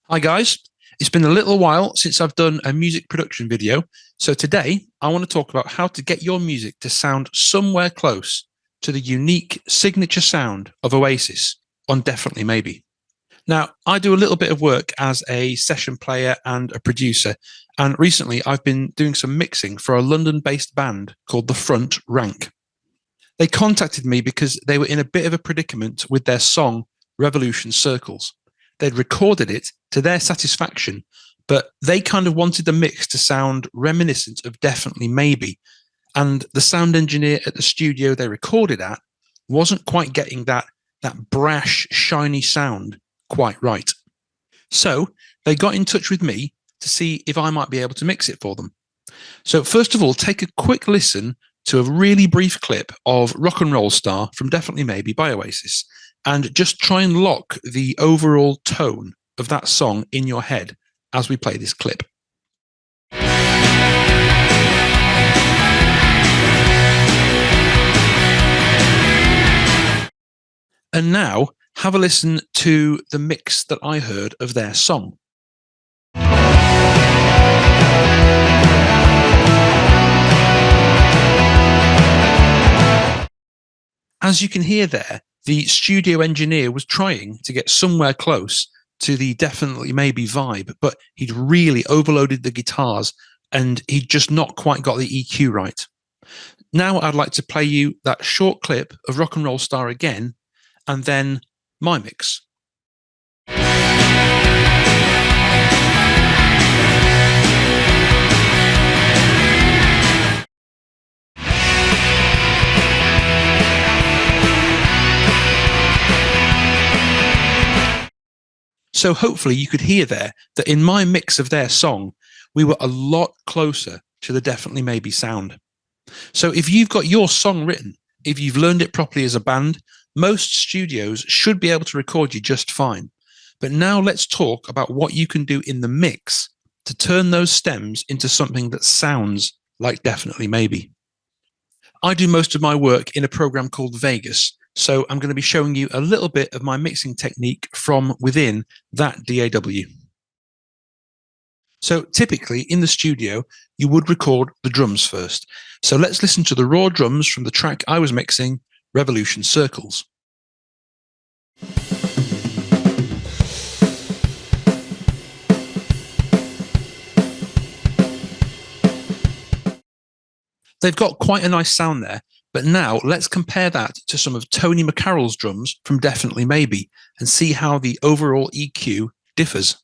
Hi guys, it's been a little while since I've done a music production video, so today I want to talk about how to get your music to sound somewhere close to the unique signature sound of Oasis on Definitely Maybe. Now, I do a little bit of work as a session player and a producer, and recently I've been doing some mixing for a London-based band called The Front Rank. They contacted me because they were in a bit of a predicament with their song Revolution Circles. They'd recorded it to their satisfaction, but they kind of wanted the mix to sound reminiscent of Definitely Maybe. And the sound engineer at the studio they recorded at wasn't quite getting that brash, shiny sound quite right. So they got in touch with me to see if I might be able to mix it for them. So first of all, take a quick listen to a really brief clip of Rock and Roll Star from Definitely Maybe by Oasis, and just try and lock the overall tone of that song in your head as we play this clip. And now have a listen to the mix that I heard of their song. As you can hear there, the studio engineer was trying to get somewhere close to the Definitely Maybe vibe, but he'd really overloaded the guitars and he'd just not quite got the EQ right. Now I'd like to play you that short clip of Rock and Roll Star again, and then my mix. So hopefully you could hear there that in my mix of their song, we were a lot closer to the Definitely Maybe sound. So if you've got your song written, if you've learned it properly as a band, most studios should be able to record you just fine. But now let's talk about what you can do in the mix to turn those stems into something that sounds like Definitely Maybe. I do most of my work in a program called Vegas, so I'm going to be showing you a little bit of my mixing technique from within that DAW. So typically in the studio, you would record the drums first. So let's listen to the raw drums from the track I was mixing, Revolution Circles. They've got quite a nice sound there, but now let's compare that to some of Tony McCarroll's drums from Definitely Maybe and see how the overall EQ differs.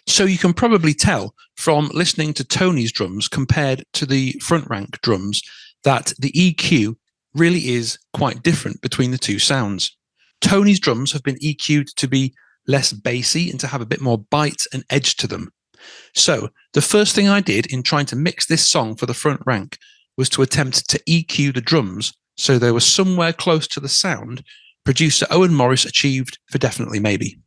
So you can probably tell from listening to Tony's drums compared to the front rank drums that the EQ really is quite different between the two sounds. Tony's drums have been EQ'd to be less bassy and to have a bit more bite and edge to them. So the first thing I did in trying to mix this song for the front rank was to attempt to EQ the drums so they were somewhere close to the sound producer Owen Morris achieved for Definitely Maybe.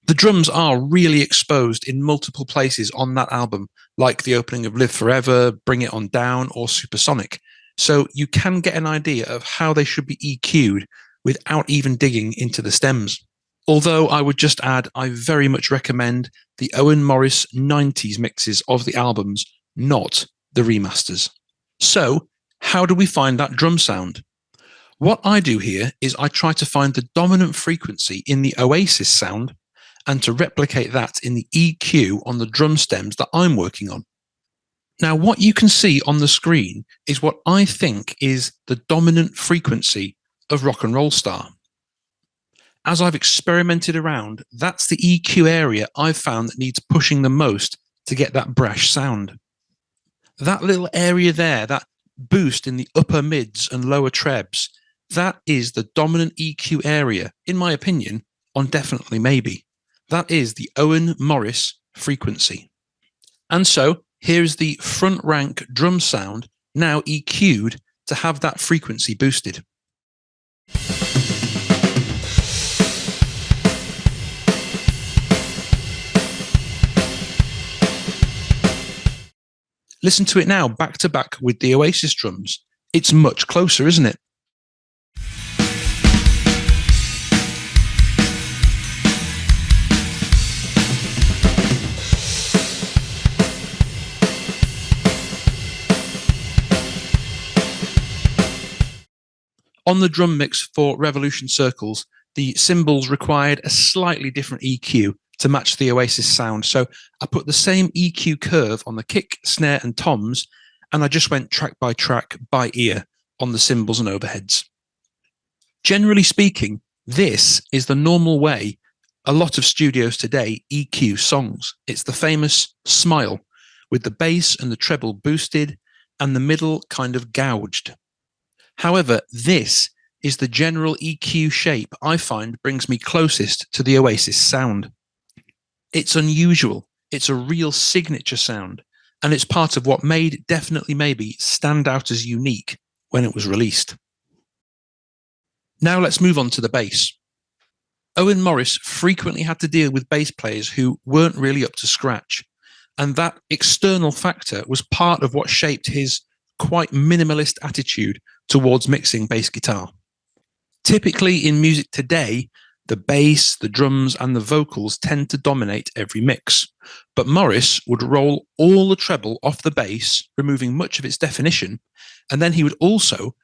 The drums are really exposed in multiple places on that album, like the opening of Live Forever, Bring It On Down, or Supersonic. So you can get an idea of how they should be EQ'd without even digging into the stems. Although I would just add, I very much recommend the Owen Morris 90s mixes of the albums, not the remasters. So how do we find that drum sound? What I do here is I try to find the dominant frequency in the Oasis sound and to replicate that in the EQ on the drum stems that I'm working on. Now, what you can see on the screen is what I think is the dominant frequency of Rock and Roll Star. As I've experimented around, that's the EQ area I've found that needs pushing the most to get that brash sound. That little area there, that boost in the upper mids and lower trebs, that is the dominant EQ area, in my opinion, on Definitely Maybe. That is the Owen Morris frequency. And so here's the front rank drum sound now EQ'd to have that frequency boosted. Listen to it now back to back with the Oasis drums. It's much closer, isn't it? On the drum mix for Revolution Circles, the cymbals required a slightly different EQ to match the Oasis sound. So I put the same EQ curve on the kick, snare, and toms, and I just went track by track by ear on the cymbals and overheads. Generally speaking, this is the normal way a lot of studios today EQ songs. It's the famous smile, with the bass and the treble boosted and the middle kind of gouged. However, this is the general EQ shape I find brings me closest to the Oasis sound. It's unusual, it's a real signature sound, and it's part of what made Definitely Maybe stand out as unique when it was released. Now let's move on to the bass. Owen Morris frequently had to deal with bass players who weren't really up to scratch, and that external factor was part of what shaped his quite minimalist attitude towards mixing bass guitar. Typically in music today, the bass, the drums, and the vocals tend to dominate every mix, but Morris would roll all the treble off the bass, removing much of its definition, and then he would also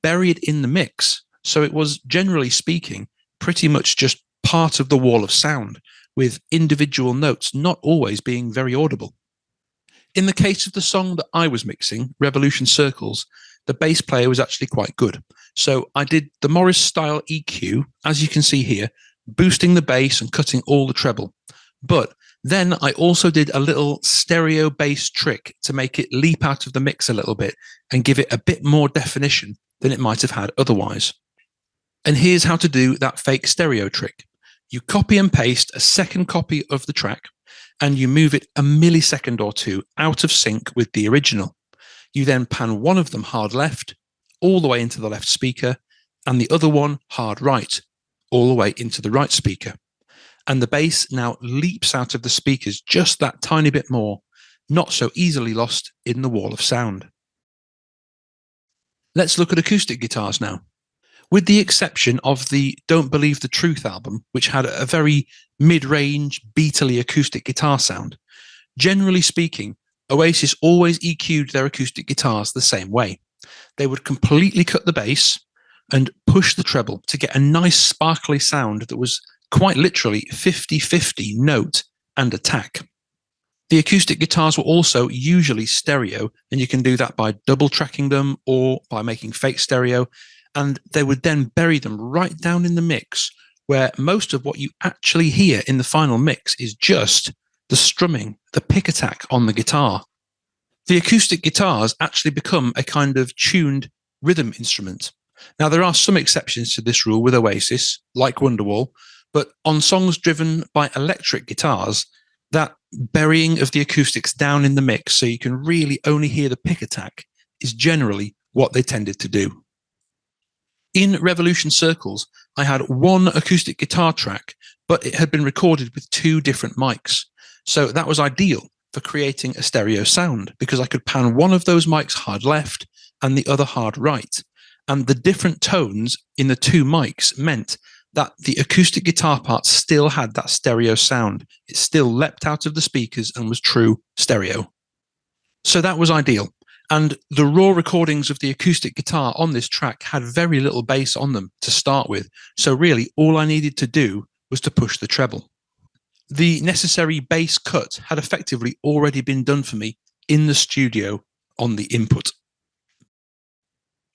bury it in the mix, so it was, generally speaking, pretty much just part of the wall of sound, with individual notes not always being very audible. In the case of the song that I was mixing, Revolution Circles, the bass player was actually quite good. So I did the Morris style EQ, as you can see here, boosting the bass and cutting all the treble. But then I also did a little stereo bass trick to make it leap out of the mix a little bit and give it a bit more definition than it might have had otherwise. And here's how to do that fake stereo trick. You copy and paste a second copy of the track and you move it a millisecond or two out of sync with the original. You then pan one of them hard left, all the way into the left speaker, and the other one hard right, all the way into the right speaker. And the bass now leaps out of the speakers just that tiny bit more, not so easily lost in the wall of sound. Let's look at acoustic guitars now. With the exception of the Don't Believe the Truth album, which had a very mid-range, beatly acoustic guitar sound, generally speaking, Oasis always EQ'd their acoustic guitars the same way. They would completely cut the bass and push the treble to get a nice sparkly sound that was quite literally 50-50 note and attack. The acoustic guitars were also usually stereo, and you can do that by double tracking them or by making fake stereo, and they would then bury them right down in the mix, where most of what you actually hear in the final mix is just the strumming, the pick attack on the guitar. The acoustic guitars actually become a kind of tuned rhythm instrument. Now, there are some exceptions to this rule with Oasis, like Wonderwall, but on songs driven by electric guitars, that burying of the acoustics down in the mix so you can really only hear the pick attack is generally what they tended to do. In Revolution Circles, I had one acoustic guitar track, but it had been recorded with two different mics. So that was ideal for creating a stereo sound because I could pan one of those mics hard left and the other hard right. And the different tones in the two mics meant that the acoustic guitar part still had that stereo sound. It still leapt out of the speakers and was true stereo. So that was ideal. And the raw recordings of the acoustic guitar on this track had very little bass on them to start with. So really, all I needed to do was to push the treble. The necessary bass cut had effectively already been done for me in the studio on the input.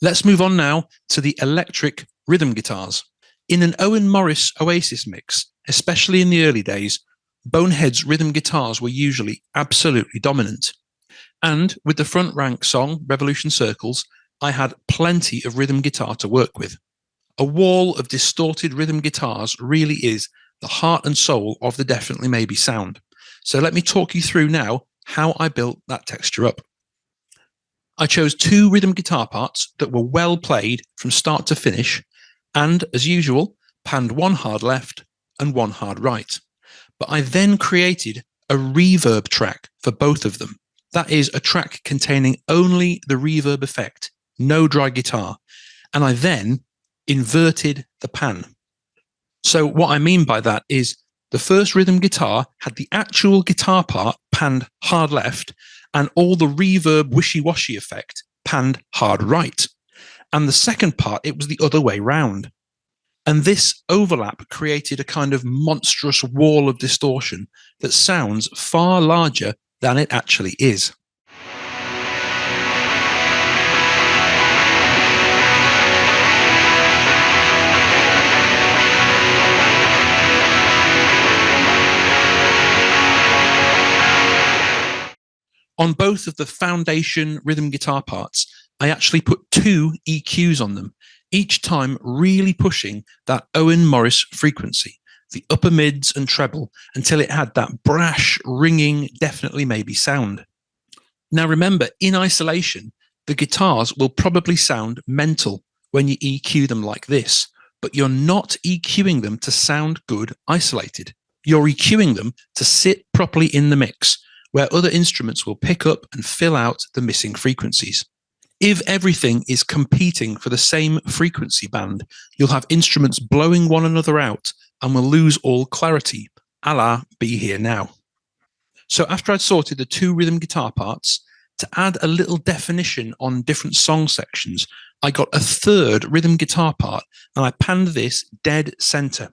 Let's move on now to the electric rhythm guitars. In an Owen Morris Oasis mix, especially in the early days, Bonehead's rhythm guitars were usually absolutely dominant. And with the front rank song, Revolution Circles, I had plenty of rhythm guitar to work with. A wall of distorted rhythm guitars really is the heart and soul of the Definitely Maybe sound. So let me talk you through now how I built that texture up. I chose two rhythm guitar parts that were well played from start to finish, and as usual, panned one hard left and one hard right. But I then created a reverb track for both of them. That is a track containing only the reverb effect, no dry guitar. And I then inverted the pan. So what I mean by that is the first rhythm guitar had the actual guitar part panned hard left and all the reverb wishy-washy effect panned hard right. And the second part, it was the other way round. And this overlap created a kind of monstrous wall of distortion that sounds far larger than it actually is. On both of the foundation rhythm guitar parts, I actually put 2 EQs on them, each time really pushing that Owen Morris frequency, the upper mids and treble, until it had that brash, ringing, definitely maybe sound. Now remember, in isolation, the guitars will probably sound mental when you EQ them like this, but you're not EQing them to sound good isolated. You're EQing them to sit properly in the mix, where other instruments will pick up and fill out the missing frequencies. If everything is competing for the same frequency band, you'll have instruments blowing one another out and will lose all clarity, a la Be Here Now. So after I'd sorted the 2 rhythm guitar parts, to add a little definition on different song sections, I got a 3rd rhythm guitar part and I panned this dead center.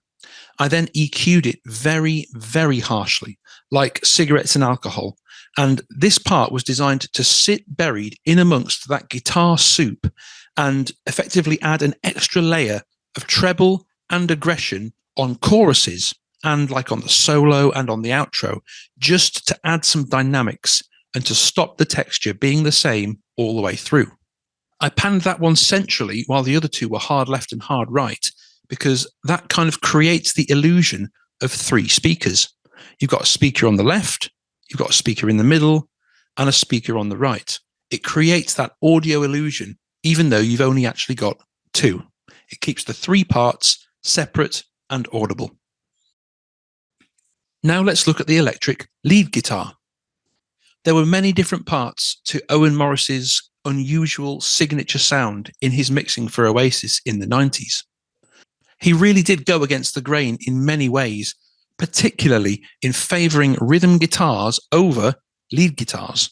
I then EQ'd it very, very harshly, like cigarettes and alcohol. And this part was designed to sit buried in amongst that guitar soup and effectively add an extra layer of treble and aggression on choruses and like on the solo and on the outro, just to add some dynamics and to stop the texture being the same all the way through. I panned that one centrally while the other 2 were hard left and hard right, because that kind of creates the illusion of 3 speakers. You've got a speaker on the left, you've got a speaker in the middle, and a speaker on the right. It creates that audio illusion, even though you've only actually got 2. It keeps the 3 parts separate and audible. Now let's look at the electric lead guitar. There were many different parts to Owen Morris's unusual signature sound in his mixing for Oasis in the 90s. He really did go against the grain in many ways, particularly in favouring rhythm guitars over lead guitars.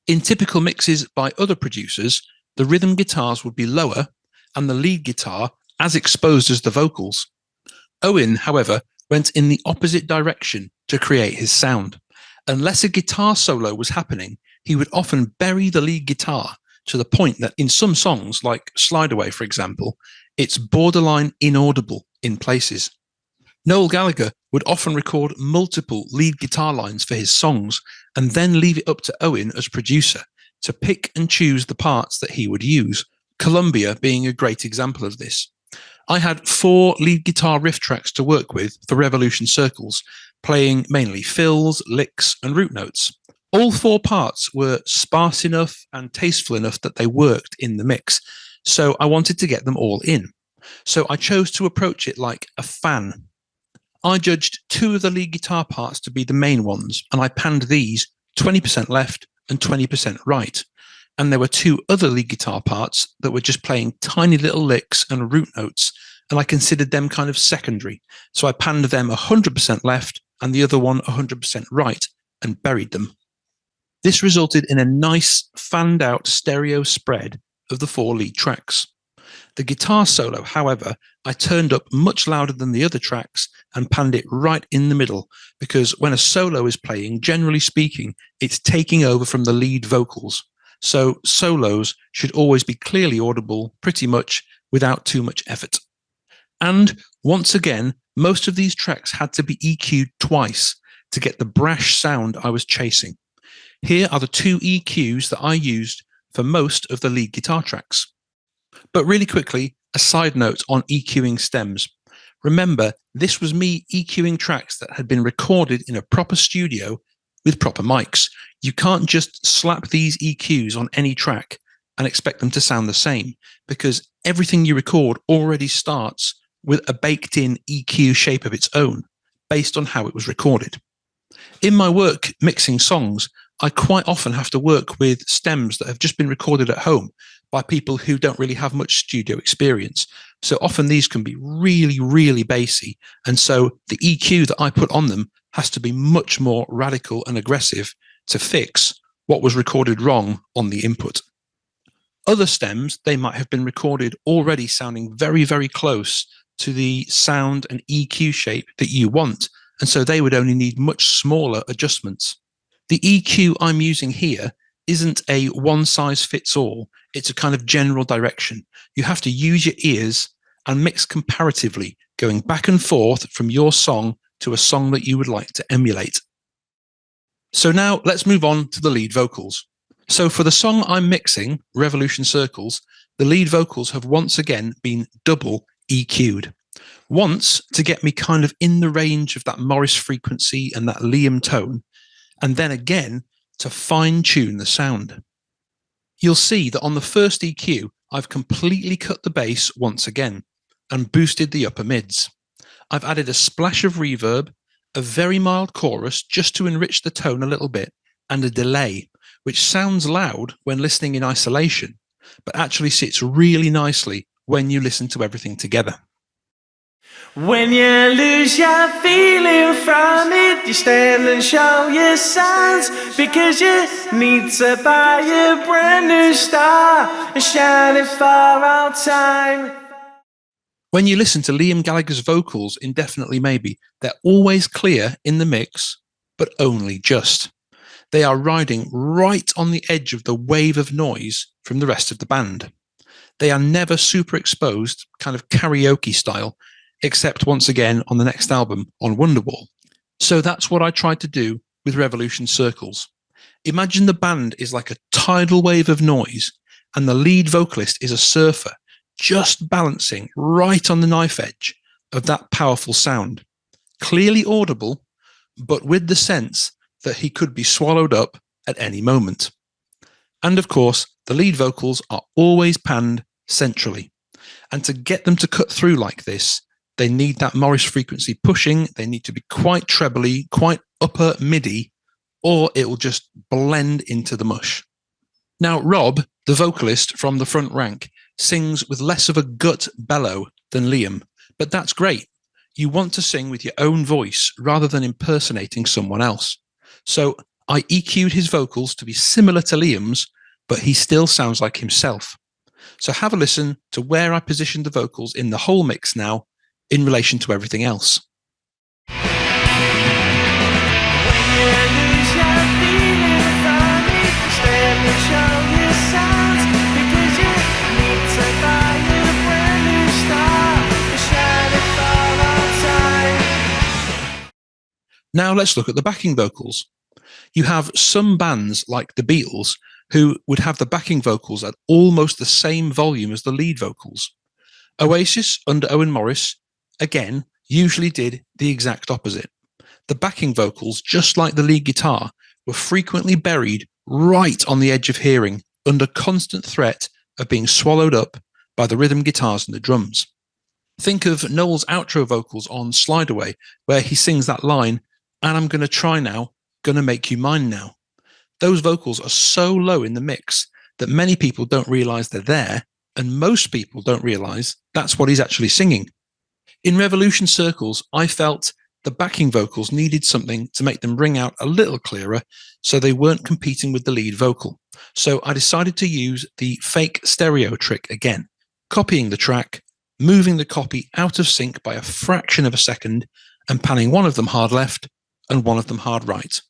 In typical mixes by other producers, the rhythm guitars would be lower and the lead guitar as exposed as the vocals. Owen, however, went in the opposite direction to create his sound. Unless a guitar solo was happening, he would often bury the lead guitar to the point that in some songs, like Slide Away, for example, it's borderline inaudible in places. Noel Gallagher would often record multiple lead guitar lines for his songs and then leave it up to Owen as producer to pick and choose the parts that he would use, Columbia being a great example of this. I had 4 lead guitar riff tracks to work with for Revolution Circles, playing mainly fills, licks, and root notes. All 4 parts were sparse enough and tasteful enough that they worked in the mix, so I wanted to get them all in. So I chose to approach it like a fan. I judged 2 of the lead guitar parts to be the main ones, and I panned these 20% left and 20% right. And there were 2 other lead guitar parts that were just playing tiny little licks and root notes, and I considered them kind of secondary. So I panned them 100% left and the other one 100% right and buried them. This resulted in a nice fanned out stereo spread of the 4 lead tracks. The guitar solo, however, I turned up much louder than the other tracks and panned it right in the middle, because when a solo is playing, generally speaking, it's taking over from the lead vocals. So solos should always be clearly audible pretty much without too much effort. And once again, most of these tracks had to be EQ'd twice to get the brash sound I was chasing. Here are the 2 EQs that I used for most of the lead guitar tracks. But really quickly, a side note on EQing stems. Remember, this was me EQing tracks that had been recorded in a proper studio with proper mics. You can't just slap these EQs on any track and expect them to sound the same, because everything you record already starts with a baked-in EQ shape of its own, based on how it was recorded. In my work mixing songs, I quite often have to work with stems that have just been recorded at home by people who don't really have much studio experience. So often these can be really, really bassy. And so the EQ that I put on them has to be much more radical and aggressive to fix what was recorded wrong on the input. Other stems, they might have been recorded already sounding very, very close to the sound and EQ shape that you want. And so they would only need much smaller adjustments. The EQ I'm using here isn't a one size fits all. It's a kind of general direction. You have to use your ears and mix comparatively, going back and forth from your song to a song that you would like to emulate. So now let's move on to the lead vocals. So for the song I'm mixing, Revolution Circles, the lead vocals have once again been double EQ'd. Once to get me kind of in the range of that Morris frequency and that Liam tone, and then again to fine tune the sound. You'll see that on the first EQ, I've completely cut the bass once again and boosted the upper mids. I've added a splash of reverb, a very mild chorus just to enrich the tone a little bit, and a delay, which sounds loud when listening in isolation, but actually sits really nicely when you listen to everything together. When you lose your feeling from it, you stand and show your signs, because you need to buy a brand new star and shine it for all time. When you listen to Liam Gallagher's vocals in Definitely Maybe, they're always clear in the mix, but only just. They are riding right on the edge of the wave of noise from the rest of the band. They are never super exposed, kind of karaoke style, except once again on the next album, on Wonderwall. So that's what I tried to do with Revolution Circles. Imagine the band is like a tidal wave of noise, and the lead vocalist is a surfer, just balancing right on the knife edge of that powerful sound. Clearly audible, but with the sense that he could be swallowed up at any moment. And of course, the lead vocals are always panned centrally. And to get them to cut through like this, they need that Morris frequency pushing. They need to be quite trebly, quite upper midi, or it will just blend into the mush. Now, Rob, the vocalist from the front rank, sings with less of a gut bellow than Liam, but that's great. You want to sing with your own voice rather than impersonating someone else. So I EQ'd his vocals to be similar to Liam's, but he still sounds like himself. So have a listen to where I positioned the vocals in the whole mix now in relation to everything else. Now let's look at the backing vocals. You have some bands like the Beatles who would have the backing vocals at almost the same volume as the lead vocals. Oasis under Owen Morris, again, usually did the exact opposite. The backing vocals, just like the lead guitar, were frequently buried right on the edge of hearing, under constant threat of being swallowed up by the rhythm guitars and the drums. Think of Noel's outro vocals on Slide Away, where he sings that line, "And I'm gonna try now, gonna make you mine now." Those vocals are so low in the mix that many people don't realize they're there, and most people don't realize that's what he's actually singing. In Revolution Circles, I felt the backing vocals needed something to make them ring out a little clearer so they weren't competing with the lead vocal. So I decided to use the fake stereo trick again, copying the track, moving the copy out of sync by a fraction of a second, and panning one of them hard left and one of them hard right.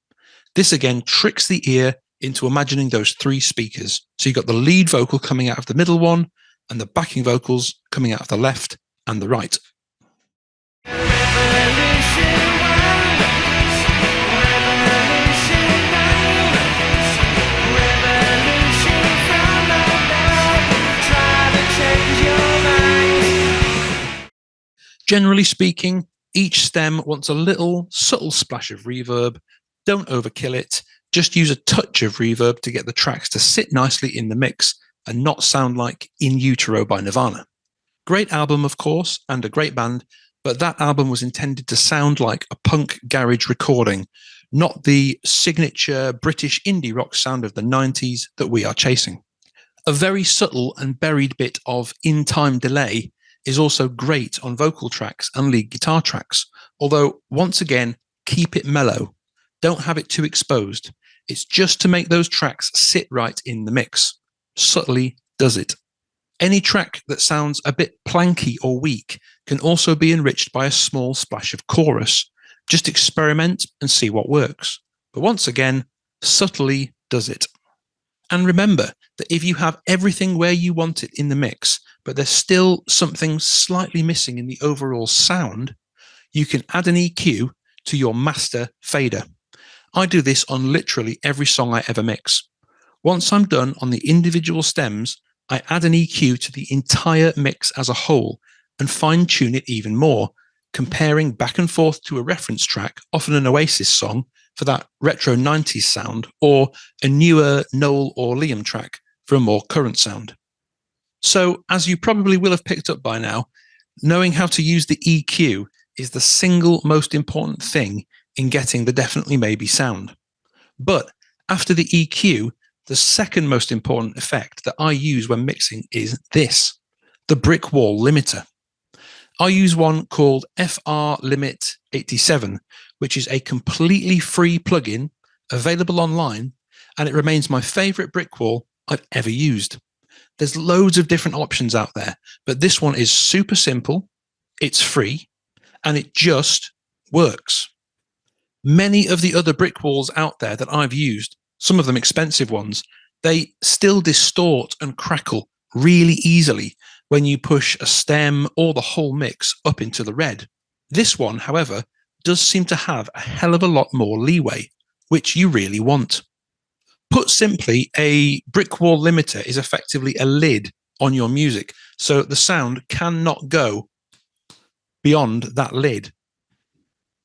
This again tricks the ear into imagining those three speakers. So you've got the lead vocal coming out of the middle one and the backing vocals coming out of the left and the right. Generally speaking, each stem wants a little subtle splash of reverb. Don't overkill it. Just use a touch of reverb to get the tracks to sit nicely in the mix and not sound like In Utero by Nirvana. Great album, of course, and a great band, but that album was intended to sound like a punk garage recording, not the signature British indie rock sound of the 90s that we are chasing. A very subtle and buried bit of in-time delay is also great on vocal tracks and lead guitar tracks, although once again, keep it mellow. Don't have it too exposed. It's just to make those tracks sit right in the mix. Subtly does it. Any track that sounds a bit planky or weak can also be enriched by a small splash of chorus. Just experiment and see what works. But once again, subtly does it. And remember that if you have everything where you want it in the mix, but there's still something slightly missing in the overall sound, you can add an EQ to your master fader. I do this on literally every song I ever mix. Once I'm done on the individual stems, I add an EQ to the entire mix as a whole and fine-tune it even more, comparing back and forth to a reference track, often an Oasis song, for that retro 90s sound, or a newer Noel or Liam track for a more current sound. So, as you probably will have picked up by now, knowing how to use the EQ is the single most important thing in getting the definitely maybe sound. But after the EQ, the second most important effect that I use when mixing is this, the Brickwall Limiter. I use one called FR Limit 87, which is a completely free plugin available online, and it remains my favorite Brickwall I've ever used. There's loads of different options out there, but this one is super simple, it's free, and it just works. Many of the other Brickwalls out there that I've used, some of them expensive ones, they still distort and crackle really easily when you push a stem or the whole mix up into the red. This one, however, does seem to have a hell of a lot more leeway, which you really want. Put simply, a Brickwall limiter is effectively a lid on your music, so the sound cannot go beyond that lid.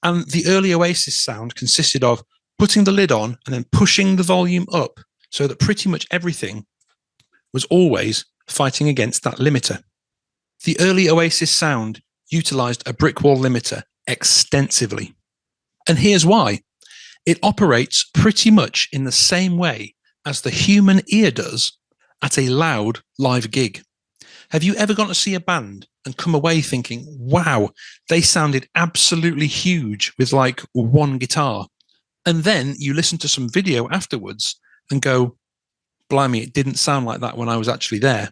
And the early Oasis sound consisted of putting the lid on and then pushing the volume up so that pretty much everything was always fighting against that limiter. The early Oasis sound utilized a Brickwall limiter extensively. And here's why. It operates pretty much in the same way as the human ear does at a loud live gig. Have you ever gone to see a band and come away thinking, wow, they sounded absolutely huge with like one guitar? And then you listen to some video afterwards and go, blimey, it didn't sound like that when I was actually there.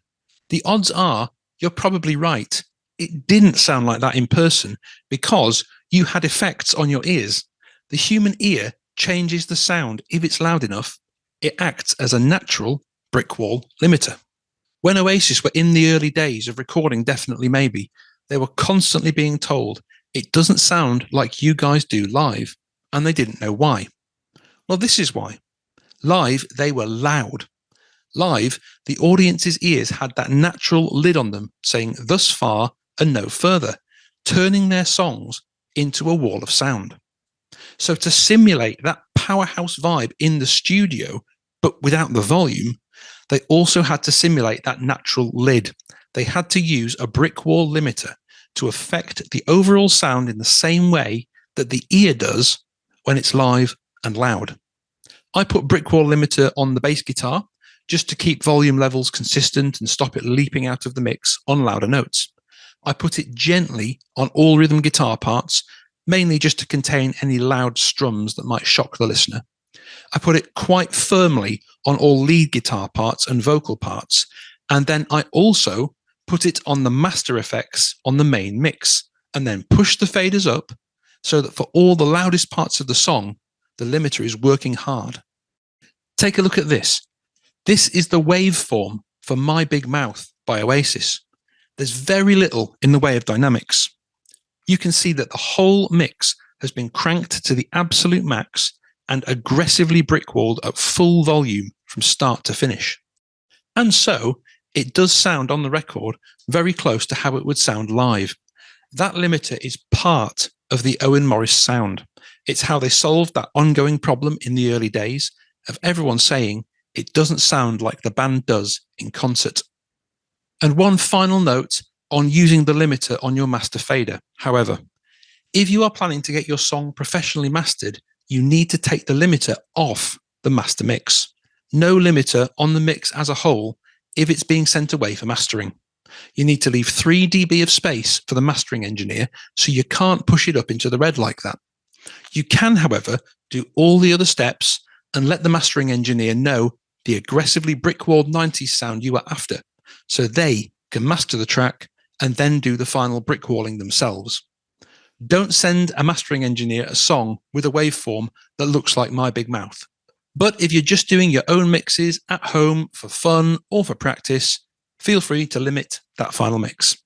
The odds are you're probably right. It didn't sound like that in person because you had effects on your ears. The human ear changes the sound if it's loud enough. It acts as a natural Brickwall limiter. When Oasis were in the early days of recording Definitely Maybe, they were constantly being told, it doesn't sound like you guys do live, and they didn't know why. Well, this is why. Live, they were loud. Live, the audience's ears had that natural lid on them saying thus far and no further, turning their songs into a wall of sound. So to simulate that powerhouse vibe in the studio, but without the volume, they also had to simulate that natural lid. They had to use a Brickwall limiter to affect the overall sound in the same way that the ear does when it's live and loud. I put Brickwall limiter on the bass guitar just to keep volume levels consistent and stop it leaping out of the mix on louder notes. I put it gently on all rhythm guitar parts, mainly just to contain any loud strums that might shock the listener. I put it quite firmly on all lead guitar parts and vocal parts, and then I also put it on the master effects on the main mix, and then push the faders up so that for all the loudest parts of the song, the limiter is working hard. Take a look at this. This is the waveform for My Big Mouth by Oasis. There's very little in the way of dynamics. You can see that the whole mix has been cranked to the absolute max and aggressively brickwalled at full volume from start to finish. And so it does sound on the record very close to how it would sound live. That limiter is part of the Owen Morris sound. It's how they solved that ongoing problem in the early days of everyone saying it doesn't sound like the band does in concert. And one final note on using the limiter on your master fader. However, if you are planning to get your song professionally mastered, you need to take the limiter off the master mix. No limiter on the mix as a whole if it's being sent away for mastering. You need to leave 3 dB of space for the mastering engineer, so you can't push it up into the red like that. You can, however, do all the other steps and let the mastering engineer know the aggressively brickwalled 90s sound you are after, so they can master the track and then do the final brickwalling themselves. Don't send a mastering engineer a song with a waveform that looks like My Big Mouth. But if you're just doing your own mixes at home for fun or for practice, feel free to limit that final mix.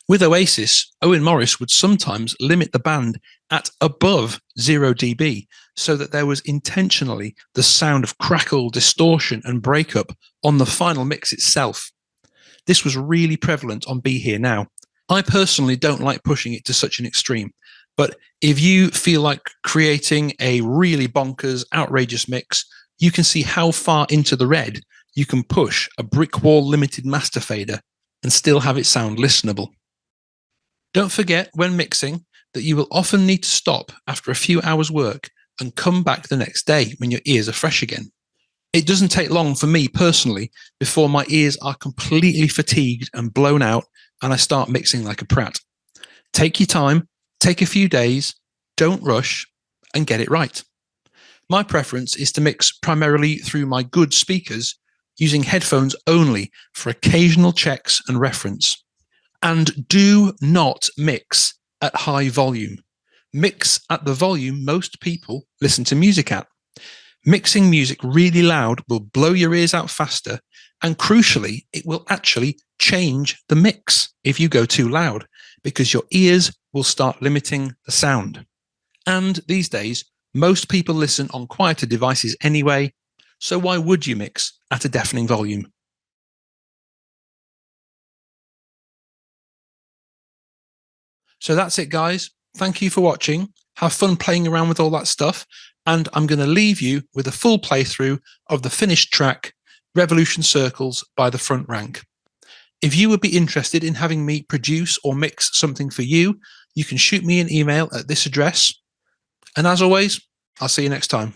With Oasis, Owen Morris would sometimes limit the band at above 0 dB so that there was intentionally the sound of crackle, distortion and breakup on the final mix itself. This was really prevalent on Be Here Now. I personally don't like pushing it to such an extreme, but if you feel like creating a really bonkers, outrageous mix, you can see how far into the red you can push a Brickwall limited master fader and still have it sound listenable. Don't forget when mixing that you will often need to stop after a few hours work and come back the next day when your ears are fresh again. It doesn't take long for me personally before my ears are completely fatigued and blown out and I start mixing like a prat. Take your time, take a few days, don't rush, and get it right. My preference is to mix primarily through my good speakers, using headphones only for occasional checks and reference. And do not mix at high volume. Mix at the volume most people listen to music at. Mixing music really loud will blow your ears out faster, and crucially, it will actually change the mix if you go too loud, because your ears will start limiting the sound. And these days, most people listen on quieter devices anyway, so why would you mix at a deafening volume? So that's it, guys. Thank you for watching. Have fun playing around with all that stuff. And I'm going to leave you with a full playthrough of the finished track, Revolution Circles by the Front Rank. If you would be interested in having me produce or mix something for you, you can shoot me an email at this address. And as always, I'll see you next time.